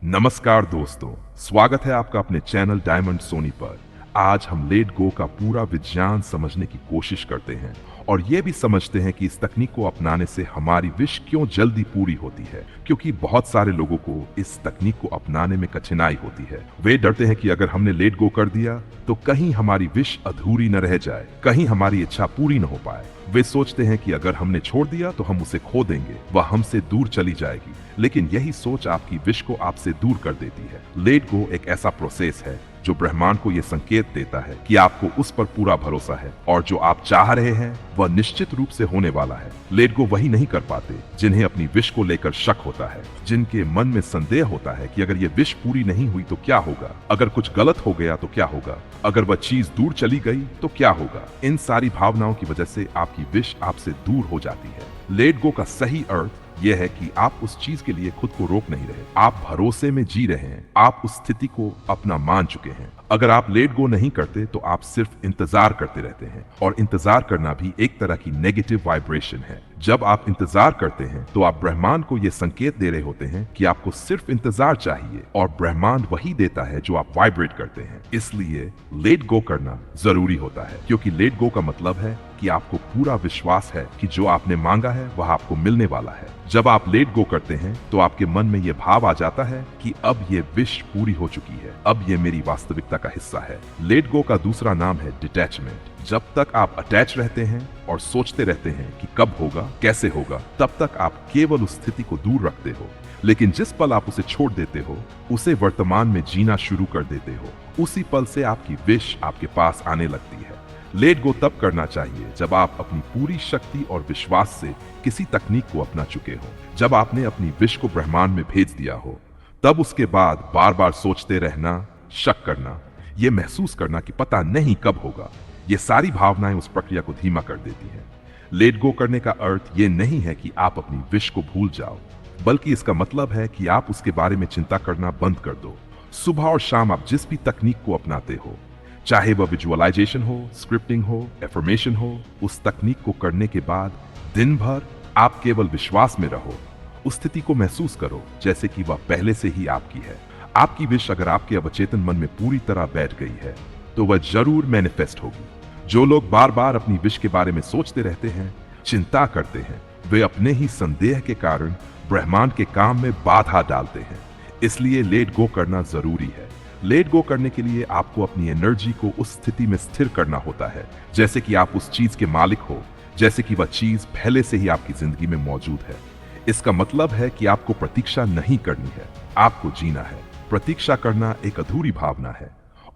नमस्कार दोस्तों, स्वागत है आपका अपने चैनल डायमंड सोनी पर। आज हम लेट गो का पूरा विज्ञान समझने की कोशिश करते हैं और ये भी समझते हैं कि इस तकनीक को अपनाने से हमारी विश क्यों जल्दी पूरी होती है। क्योंकि बहुत सारे लोगों को इस तकनीक को अपनाने में कठिनाई होती है। वे डरते हैं कि अगर हमने लेट गो कर दिया तो कहीं हमारी विश अधूरी न रह जाए, कहीं हमारी इच्छा पूरी न हो पाए। वे सोचते हैं कि अगर हमने छोड़ दिया तो हम उसे खो देंगे, वह हमसे दूर चली जाएगी। लेकिन यही सोच आपकी विश को आपसे दूर कर देती है। लेट गो एक ऐसा प्रोसेस है जो ब्रह्मांड को यह संकेत देता है कि आपको उस पर पूरा भरोसा है और जो आप चाह रहे हैं वह निश्चित रूप से होने वाला है। लेट गो वही नहीं कर पाते जिन्हें अपनी विश को लेकर शक होता है, जिनके मन में संदेह होता है कि अगर ये विश पूरी नहीं हुई तो क्या होगा, अगर कुछ गलत हो गया तो क्या होगा, अगर वह चीज दूर चली गई तो क्या होगा। इन सारी भावनाओं की वजह से आपकी विश आपसे दूर हो जाती है। लेट गो का सही अर्थ यह है कि आप उस चीज के लिए खुद को रोक नहीं रहे, आप भरोसे में जी रहे हैं, आप उस स्थिति को अपना मान चुके हैं। अगर आप लेट गो नहीं करते तो आप सिर्फ इंतजार करते रहते हैं, और इंतजार करना भी एक तरह की नेगेटिव वाइब्रेशन है। जब आप इंतजार करते हैं तो आप ब्रह्मांड को यह संकेत दे रहे होते हैं कि आपको सिर्फ इंतजार चाहिए, और ब्रह्मांड वही देता है जो आप वाइब्रेट करते हैं। इसलिए लेट गो करना जरूरी होता है, क्योंकि लेट गो का मतलब है कि आपको पूरा विश्वास है कि जो आपने मांगा है वह आपको मिलने वाला है। जब आप लेट गो करते हैं तो आपके मन में यह भाव आ जाता है कि अब ये विश पूरी हो चुकी है, अब ये मेरी वास्तविकता का हिस्सा है। लेट गो का दूसरा नाम है डिटैचमेंट। जब तक आप अटैच रहते हैं और सोचते रहते हैं कि कब होगा, कैसे होगा, तब तक आप केवल उस स्थिति को दूर रखते हो। लेकिन जिस पल आप उसे छोड़ देते हो, उसे वर्तमान में जीना शुरू कर देते हो, उसी पल से आपकी विश आपके पास आने लगती है। लेट गो तब करना चाहिए जब आप अपनी पूरी शक्ति और विश्वास से किसी तकनीक को अपना चुके हो, जब आपने अपनी विश को ब्रह्मांड में भेज दिया हो। तब उसके बाद बार बार सोचते रहना, शक करना, ये महसूस करना कि पता नहीं कब होगा, ये सारी भावनाएं उस प्रक्रिया को धीमा कर देती हैं। लेट गो करने का अर्थ ये नहीं है कि आप अपनी विश को भूल जाओ, बल्कि इसका मतलब है कि आप उसके बारे में चिंता करना बंद कर दो। सुबह और शाम आप जिस भी तकनीक को अपनाते हो, चाहे वह विजुअलाइजेशन हो, स्क्रिप्टिंग हो, एफर्मेशन हो, उस तकनीक को करने के बाद दिन भर आप केवल विश्वास में रहो। उस स्थिति को महसूस करो जैसे कि वह पहले से ही आपकी है। आपकी विश अगर आपके अवचेतन मन में पूरी तरह बैठ गई है तो वह जरूर मैनिफेस्ट होगी। जो लोग बार बार अपनी विश के बारे में सोचते रहते हैं, चिंता करते हैं, वे अपने ही संदेह के कारण ब्रह्मांड के काम में बाधा डालते हैं। इसलिए लेट गो करना जरूरी है। लेट गो करने के लिए आपको अपनी एनर्जी को उस स्थिति में स्थिर करना होता है, जैसे कि आप उस चीज के मालिक हो, जैसे कि वह चीज पहले से ही आपकी जिंदगी में मौजूद है। इसका मतलब है कि आपको प्रतीक्षा नहीं करनी है, आपको जीना है। प्रतीक्षा करना एक अधूरी भावना है,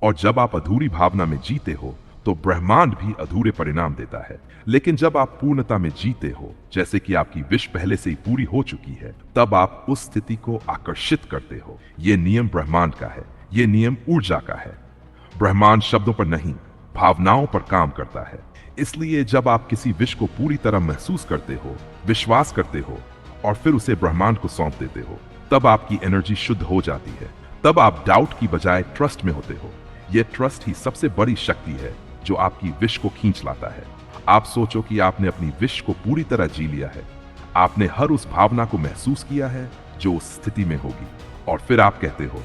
और जब आप अधूरी भावना में जीते हो तो ब्रह्मांड भी अधूरे परिणाम देता है। लेकिन जब आप पूर्णता में जीते हो, जैसे कि आपकी विश पहले से ही पूरी हो चुकी है, तब आप उस स्थिति को आकर्षित करते हो। यह नियम ब्रह्मांड का है, यह नियम ऊर्जा का है। ब्रह्मांड शब्दों पर नहीं, भावनाओं पर काम करता है। इसलिए जब आप किसी विश को पूरी तरह महसूस करते हो, विश्वास करते हो और फिर उसे ब्रह्मांड को सौंप देते हो, तब आपकी एनर्जी शुद्ध हो जाती है। तब आप डाउट की बजाय ट्रस्ट में होते हो। यह ट्रस्ट ही सबसे बड़ी शक्ति है जो आपकी विश को खींच लाता है। आप सोचो कि आपने अपनी विश को पूरी तरह जी लिया है, आपने हर उस भावना को महसूस किया है जो उस स्थिति में होगी, और फिर आप कहते हो,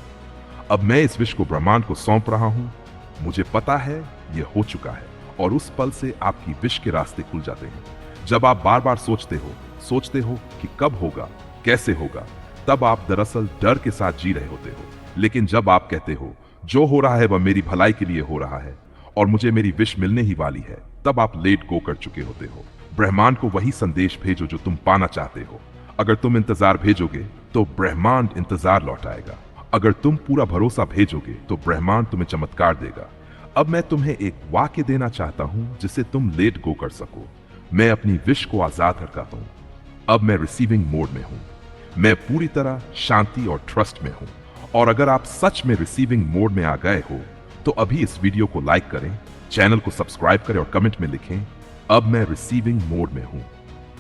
अब मैं इस विश को ब्रह्मांड को सौंप रहा हूं, मुझे पता है यह हो चुका है। और उस पल से आपकी विश के रास्ते खुल जाते हैं। जब आप बार बार सोचते हो कि कब होगा, कैसे होगा, तब आप दरअसल डर के साथ जी रहे होते हो। लेकिन जब आप कहते हो जो हो रहा है वह मेरी भलाई के लिए हो रहा है और मुझे मेरी विश मिलने ही वाली है, तब आप लेट गो कर चुके होते हो। ब्रह्मांड को वही संदेश भेजो जो तुम पाना चाहते हो। अगर तुम इंतजार भेजोगे तो ब्रह्मांड इंतजार लौटाएगा। अगर तुम पूरा भरोसा भेजोगे तो ब्रह्मांड तुम्हें चमत्कार देगा। अब मैं तुम्हें एक वाक्य देना चाहता हूं जिससे तुम लेट गो कर सको। मैं अपनी विश को आजाद रखता हूं। अब मैं रिसीविंग मोड में हूं। मैं पूरी तरह शांति और ट्रस्ट में हूं। और अगर आप सच में रिसीविंग मोड में आ गए हो तो अभी इस वीडियो को लाइक करें, चैनल को सब्सक्राइब करें और कमेंट में लिखें, अब मैं रिसीविंग मोड में हूं।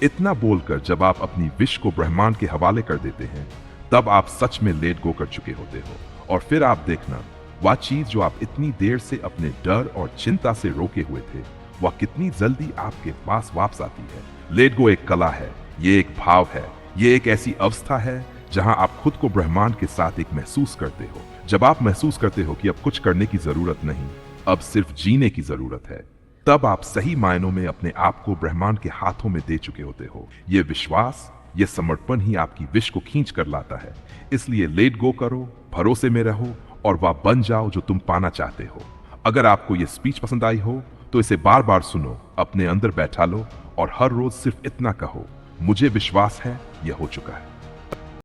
इतना बोलकर जब आप अपनी विश को ब्रह्मांड के हवाले कर देते हैं, तब आप सच में लेट गो कर चुके होते हो। और फिर आप देखना, वह चीज जो आप इतनी देर से अपने डर और चिंता से रोके हुए थे, वह कितनी जल्दी आपके पास वापस आती है। लेट गो एक कला है, ये एक भाव है, ये एक ऐसी अवस्था है जहां आप खुद को ब्रह्मांड के साथ एक महसूस करते हो। जब आप महसूस करते हो कि अब कुछ करने की जरूरत नहीं, अब सिर्फ जीने की जरूरत है, तब आप सही मायनों में अपने आप को ब्रह्मांड के हाथों में दे चुके होते हो। ये विश्वास, ये समर्पण ही आपकी विश को खींच कर लाता है। इसलिए लेट गो करो, भरोसे में रहो और वह बन जाओ जो तुम पाना चाहते हो। अगर आपको यह स्पीच पसंद आई हो तो इसे बार बार सुनो, अपने अंदर बैठा लो और हर रोज सिर्फ इतना कहो, मुझे विश्वास है यह हो चुका है।